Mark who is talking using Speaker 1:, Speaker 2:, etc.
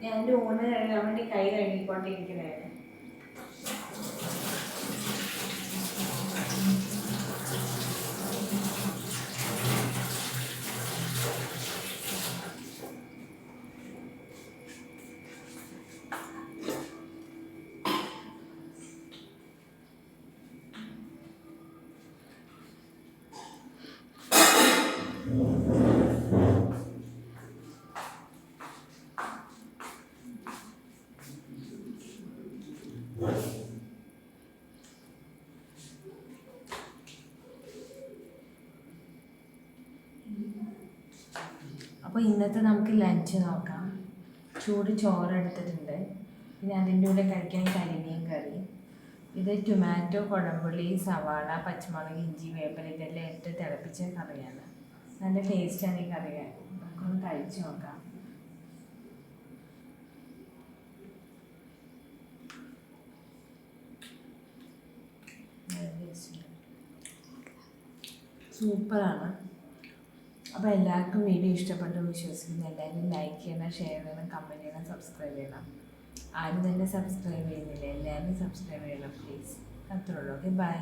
Speaker 1: ഞാൻ എൻ്റെ ഊണ് കഴുകാൻ വേണ്ടി കൈ കഴുകിക്കൊണ്ടിരിക്കണേ. അപ്പോൾ ഇന്നത്തെ നമുക്ക് ലഞ്ച് നോക്കാം. ചൂട് ചോറ് എടുത്തിട്ടുണ്ട്, പിന്നെ അതിൻ്റെ കൂടെ കഴിക്കാൻ കരിമീൻ കറി. ഇത് ടൊമാറ്റോ, കുടംപുളി, സവാള, പച്ചമുളക്, ഇഞ്ചി, വേപ്പില ഇതെല്ലാം ഇട്ട് തിളപ്പിച്ച കറിയാണ്. നല്ല ടേസ്റ്റാണ് ഈ കറി. നമുക്കൊന്ന് കഴിച്ച് നോക്കാം. സൂപ്പറാണ്. അപ്പോൾ എല്ലാവർക്കും വീഡിയോ ഇഷ്ടപ്പെട്ടു വിശ്വസിക്കുന്നു. എല്ലാവരും ലൈക്ക് ചെയ്യണം, ഷെയർ ചെയ്യണം, കമൻറ്റ് ചെയ്യണം, സബ്സ്ക്രൈബ് ചെയ്യണം. ആരും തന്നെ സബ്സ്ക്രൈബ് ചെയ്യുന്നില്ല, എല്ലാവരും സബ്സ്ക്രൈബ് ചെയ്യണം പ്ലീസ്. അത്രേ ഉള്ളൂ. Okay, by.